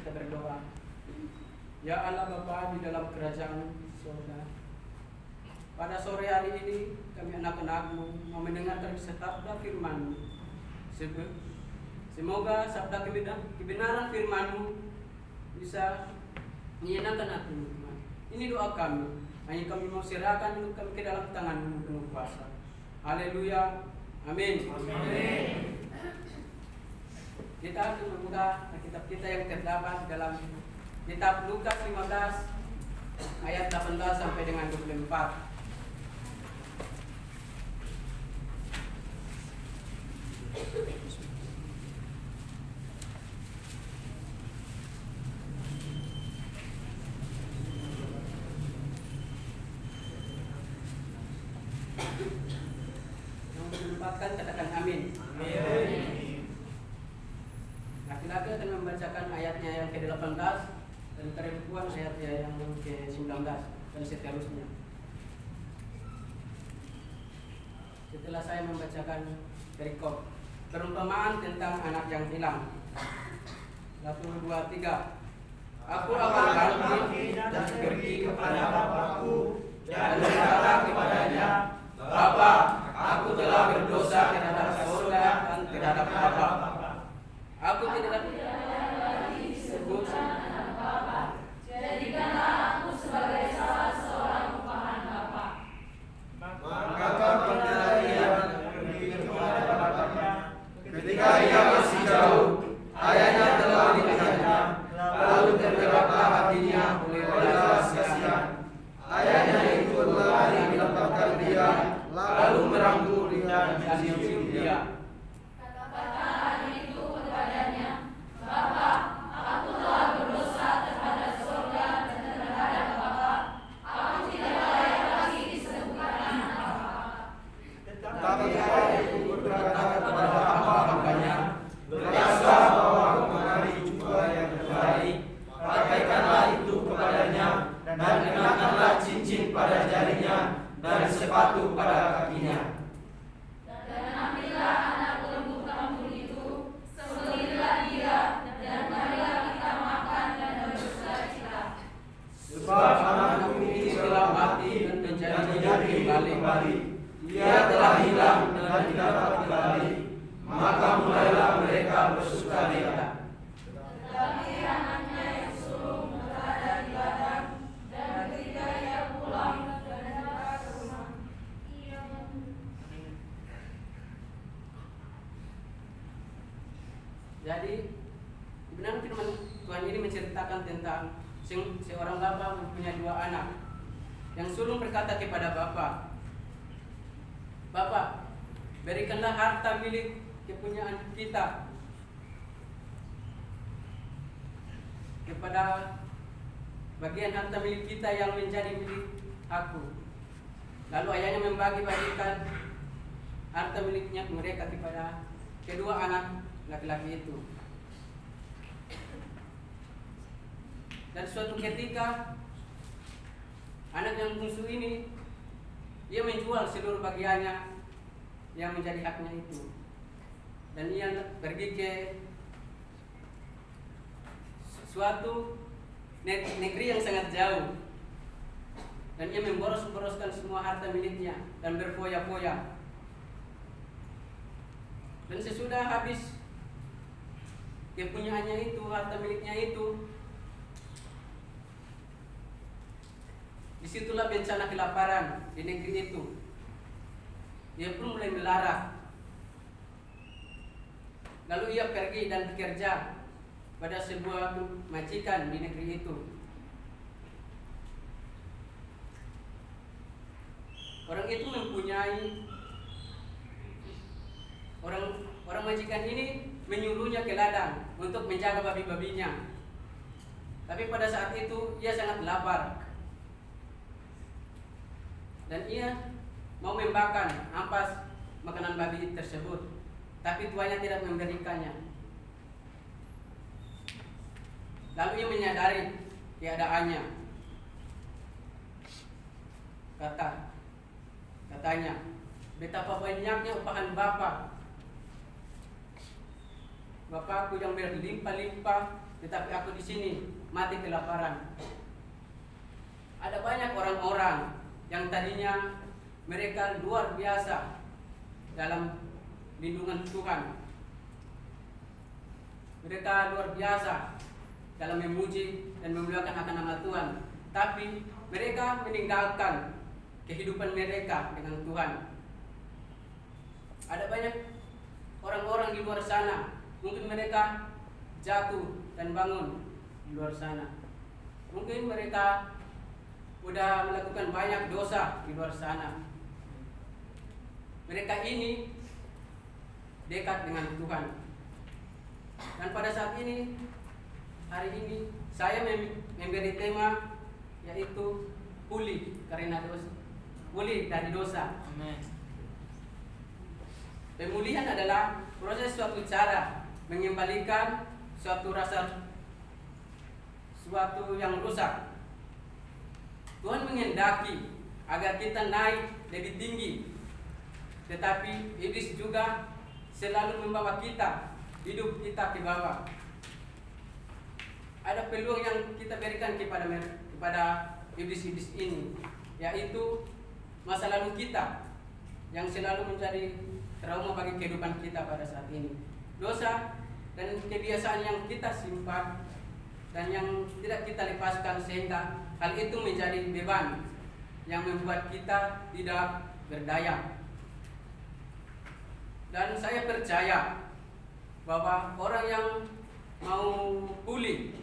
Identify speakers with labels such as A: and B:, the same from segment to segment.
A: kita berdoa. Ya Allah Bapa di dalam kerajaan surga, pada sore hari ini kami anak-anak-Mu mau mendengarkan sabda firman-Mu. Semoga sabda kebenaran firman-Mu bisa menyenangkan hati-Mu, Tuhan. Ini doa kami. Hanya kami mau serahkan hidup kami ke dalam tangan-Mu penuh kuasa. Haleluya. Amin.
B: Amin.
A: Kita membuka kitab kita yang terdapat dalam kitab Lukas 15 ayat 18 sampai dengan 24. Katakan amin.
B: Amin.
A: Laki-laki akan membacakan ayatnya yang ke-18 dan perempuan ayatnya yang ke-19 dan seterusnya. Setelah saya membacakan perikop perumpamaan tentang anak yang hilang. 1, 2, 3. Aku akan bangkit dan pergi kepada Bapakku dan berkata kepadanya, Bapa, aku telah berdosa terhadap surga dan terhadap Bapa. Aku tidak lagi disebut anak Bapa. Jadikanlah aku sebagai salah seorang upahan Bapa.
B: Maka pergilah ia pergi kepada bapaknya. Ketika ia masih jauh, ayahnya telah melihatnya, lalu tergeraklah hatinya oleh belas kasihan. Ayahnya itu berlari mendapatkan dia, lalu merangkul dia dan mencium dia.
C: Kata itu kepadanya, Bapa, aku telah berdosa terhadap surga dan terhadap Bapa. Aku tidak layak lagi disebut anak Bapa.
B: Tetapi ayah itu berkata kepada hamba-hambanya, beraslah bahwa mengenali jubah yang terbaik, pakaikanlah itu kepadanya, dan kenakanlah cincin pada jarinya dan sepatu pada kakinya.
C: Dan ambillah anak lembu kampung itu, sembelihlah dia, dan marilah kita makan dan bersuka-cita.
B: Sebab anakku ini telah mati dan menjadi kembali. Ia telah hilang dan didapat kembali. Maka mulailah mereka bersukacita.
C: Tetapi anaknya yang sulung berada di ladang, dan ketika ia pulang dan datang ke rumah, ia
A: Jadi benar firman Tuhan ini menceritakan tentang seorang bapa mempunyai 2 anak. Yang sulung berkata kepada bapa, Bapak, berikanlah harta milik kepunyaan kita kepada bagian harta milik kita yang menjadi milik aku. Lalu ayahnya membagi-bagikan harta miliknya mereka kepada kedua anak laki-laki itu. Dan suatu ketika anak yang bungsu ini ia menjual seluruh bagiannya yang menjadi haknya itu, dan ia pergi ke suatu negeri yang sangat jauh, dan ia memboros-boroskan semua harta miliknya dan berfoya-foya. Dan sesudah habis kepunyaannya itu, harta miliknya itu, disitulah bencana kelaparan di negeri itu. Ia pun mulai melarat. Lalu ia pergi dan bekerja pada sebuah majikan di negeri itu. Orang itu mempunyai orang majikan ini menyuruhnya ke ladang untuk menjaga babi-babinya. Tapi pada saat itu ia sangat lapar. Dan ia mau membakar ampas makanan babi tersebut, tapi tuannya tidak memberikannya. Lalu ia menyadari keadaannya. Katanya, betapa banyaknya upahan Bapa Bapakku yang berlimpah-limpah, tetapi aku di sini mati kelaparan. Ada banyak orang-orang yang tadinya mereka luar biasa dalam lindungan Tuhan. Mereka luar biasa dalam memuji dan memuliakan akan nama Tuhan. Tapi mereka meninggalkan kehidupan mereka dengan Tuhan. Ada banyak orang-orang di luar sana, mungkin mereka jatuh dan bangun di luar sana. Mungkin mereka sudah melakukan banyak dosa di luar sana. Mereka ini dekat dengan Tuhan. Dan pada saat ini, hari ini saya memberi tema yaitu pulih karena dosa. Pulih dari dosa.
B: Amin.
A: Pemulihan adalah proses suatu cara mengembalikan suatu yang rusak. Tuhan menghendaki agar kita naik lebih tinggi, tetapi iblis juga selalu membawa kita hidup kita ke bawah. Ada peluang yang kita berikan kepada iblis-iblis ini, yaitu masa lalu kita yang selalu menjadi trauma bagi kehidupan kita pada saat ini. Dosa dan kebiasaan yang kita simpan dan yang tidak kita lepaskan, sehingga hal itu menjadi beban yang membuat kita tidak berdaya. Dan saya percaya bahwa orang yang mau pulih,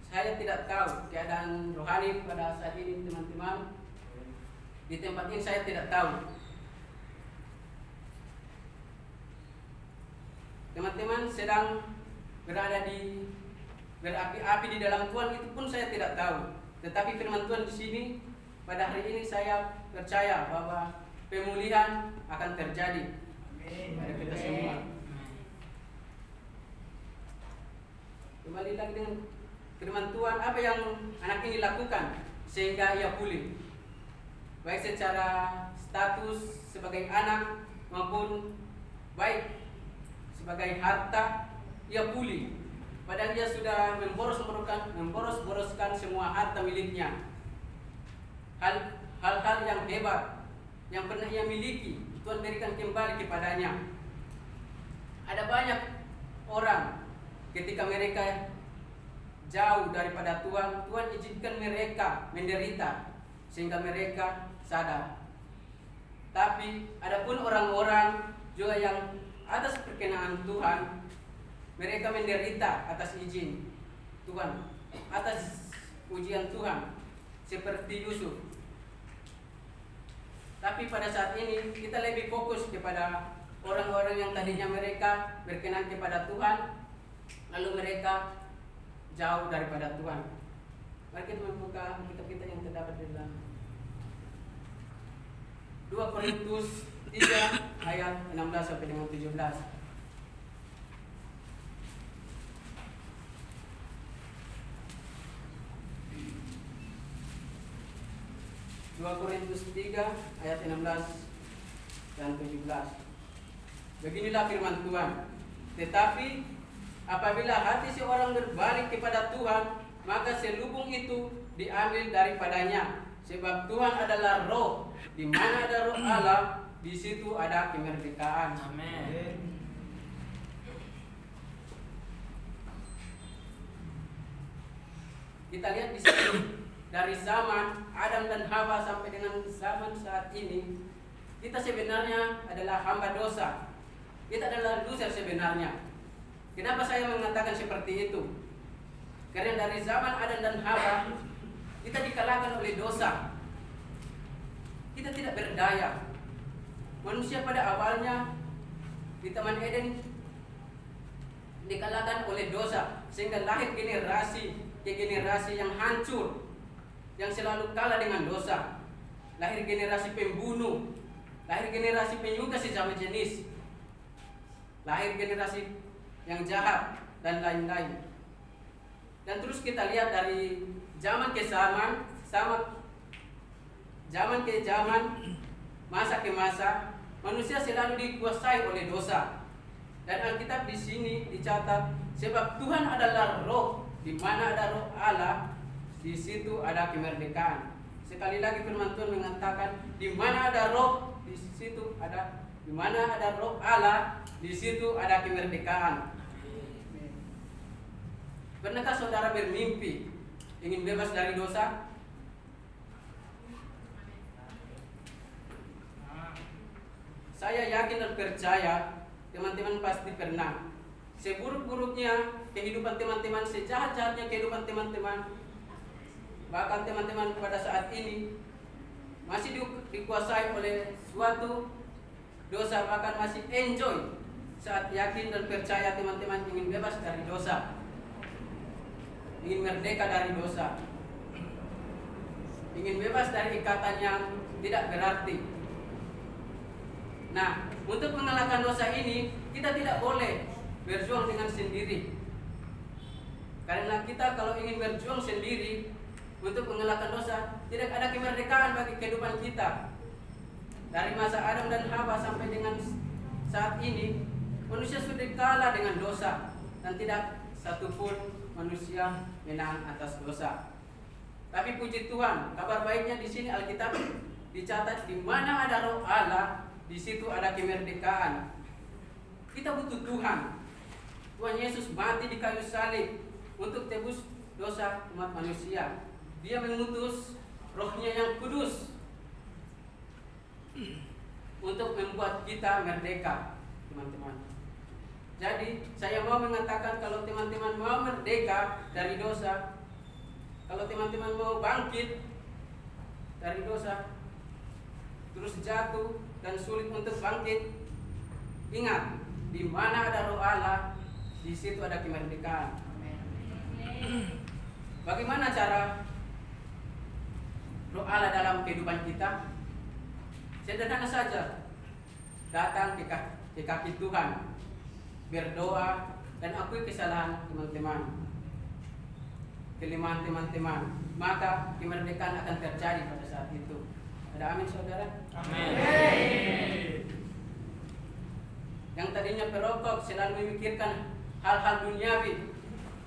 A: saya tidak tahu keadaan rohani pada saat ini teman-teman. Di tempat ini saya tidak tahu. Teman-teman sedang berada di berapi-api di dalam Tuhan, itu pun saya tidak tahu. Tetapi firman Tuhan di sini pada hari ini saya percaya bahwa pemulihan akan terjadi pada kita semua. Kembali lagi dengan firman Tuhan, apa yang anak ini lakukan sehingga ia pulih, baik secara status sebagai anak maupun baik sebagai harta, ia pulih. Padahal dia sudah memboros-boroskan semua harta miliknya. Hal-hal yang hebat yang pernah ia miliki, Tuhan berikan kembali kepadanya. Ada banyak orang ketika mereka jauh daripada Tuhan, Tuhan izinkan mereka menderita sehingga mereka sadar. Tapi ada pun orang-orang juga yang atas perkenaan Tuhan, mereka menderita atas izin Tuhan, atas ujian Tuhan, seperti Yusuf. Tapi pada saat ini kita lebih fokus kepada orang-orang yang tadinya mereka berkenan kepada Tuhan, lalu mereka jauh daripada Tuhan. Mari kita membuka kitab kita yang terdapat di dalam 2 Korintus 3 ayat 16 sampai dengan 17. 2 Korintus 3 ayat 16 dan 17. Beginilah firman Tuhan. Tetapi apabila hati seorang berbalik kepada Tuhan, maka selubung itu diambil daripadanya. Sebab Tuhan adalah roh, di mana ada roh Allah, di situ ada kemerdekaan.
B: Amin.
A: Kita lihat di sini dari zaman Adam dan Hawa sampai dengan zaman saat ini, kita sebenarnya adalah hamba dosa. Kita adalah loser sebenarnya. Kenapa saya mengatakan seperti itu? Karena dari zaman Adam dan Hawa, kita dikalahkan oleh dosa. Kita tidak berdaya. Manusia pada awalnya di Taman Eden dikalahkan oleh dosa, sehingga lahir generasi ke generasi yang hancur, yang selalu kalah dengan dosa. Lahir generasi pembunuh, lahir generasi penyuka sesama jenis, lahir generasi yang jahat dan lain-lain. Dan terus kita lihat dari zaman ke zaman, zaman ke zaman, masa ke masa, manusia selalu dikuasai oleh dosa. Dan Alkitab di sini dicatat sebab Tuhan adalah roh, di mana ada roh Allah, di situ ada kemerdekaan. Sekali lagi firman Tuhan mengatakan di mana ada roh, di situ ada, di mana ada roh Allah, di situ ada kemerdekaan. Pernahkah saudara bermimpi ingin bebas dari dosa? Saya yakin dan percaya teman-teman pasti pernah. Seburuk-buruknya kehidupan teman-teman, sejahat-jahatnya kehidupan teman-teman, bahkan teman-teman pada saat ini masih dikuasai oleh suatu dosa, bahkan masih enjoy saat yakin dan percaya teman-teman ingin bebas dari dosa, ingin merdeka dari dosa, ingin bebas dari ikatan yang tidak berarti. Nah, untuk mengalahkan dosa ini kita tidak boleh berjuang dengan sendiri. Karena kita kalau ingin berjuang sendiri untuk mengalahkan dosa, tidak ada kemerdekaan bagi kehidupan kita. Dari masa Adam dan Hawa sampai dengan saat ini, manusia sudah kalah dengan dosa dan tidak satupun manusia menang atas dosa. Tapi puji Tuhan, kabar baiknya di sini Alkitab dicatat di mana ada roh Allah, di situ ada kemerdekaan. Kita butuh Tuhan. Tuhan Yesus mati di kayu salib untuk tebus dosa umat manusia. Dia mengutus rohnya yang kudus untuk membuat kita merdeka, teman-teman. Jadi saya mau mengatakan kalau teman-teman mau merdeka dari dosa, kalau teman-teman mau bangkit dari dosa, terus jatuh dan sulit untuk bangkit, ingat di mana ada roh Allah, di situ ada kemerdekaan. Bagaimana cara roh Allah dalam kehidupan kita? Sederhana saja, datang ke kaki Tuhan, berdoa dan akui kesalahan teman-teman, kelemahan teman-teman, maka kemerdekaan akan terjadi pada saat itu. Ada amin saudara?
B: Amin.
A: Yang tadinya perokok selalu memikirkan hal-hal duniawi,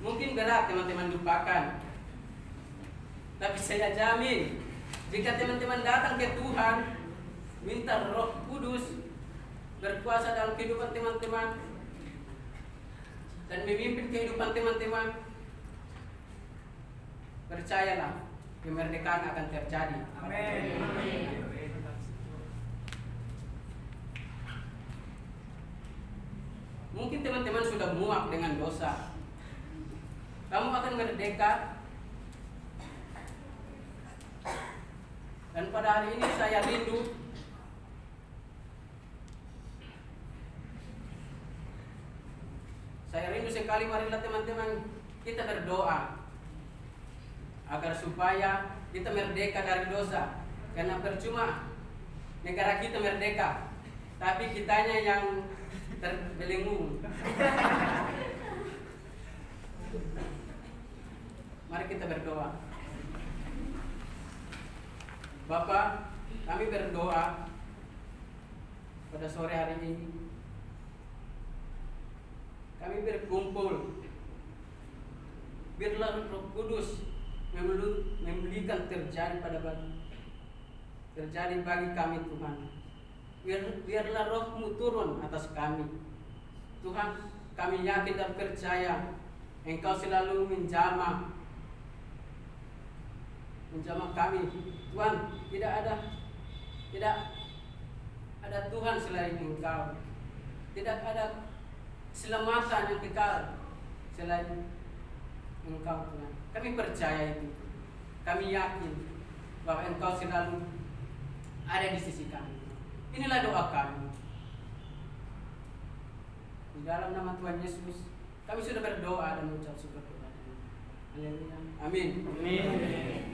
A: mungkin berat teman-teman lupakan. Tapi saya jamin, jika teman-teman datang ke Tuhan, minta Roh Kudus berkuasa dalam kehidupan teman-teman dan memimpin kehidupan teman-teman, percayalah kemerdekaan akan terjadi.
B: Amin.
A: Mungkin teman-teman sudah muak dengan dosa. Kamu akan merdeka. Dan pada hari ini saya rindu sekali, marilah teman-teman kita berdoa agar supaya kita merdeka dari dosa. Karena percuma negara kita merdeka, tapi kitanya yang terbelenggu. Mari kita berdoa. Bapak, kami berdoa pada sore hari ini. Kami berkumpul. Biarlah Roh Kudus memulihkan terjadi bagi kami Tuhan. Biarlah Roh-Mu turun atas kami. Tuhan, kami yakin dan percaya Engkau selalu menjamah kami. Tuhan, tidak ada Tuhan selain Engkau. Tidak ada keselamatan yang kekal selain Engkau, Tuhan. Kami percaya itu. Kami yakin bahwa Engkau selalu ada di sisi kami. Inilah doa kami. Di dalam nama Tuhan Yesus, kami sudah berdoa dan mengucap syukur kepada-Mu. Haleluya. Amin.
B: Amin.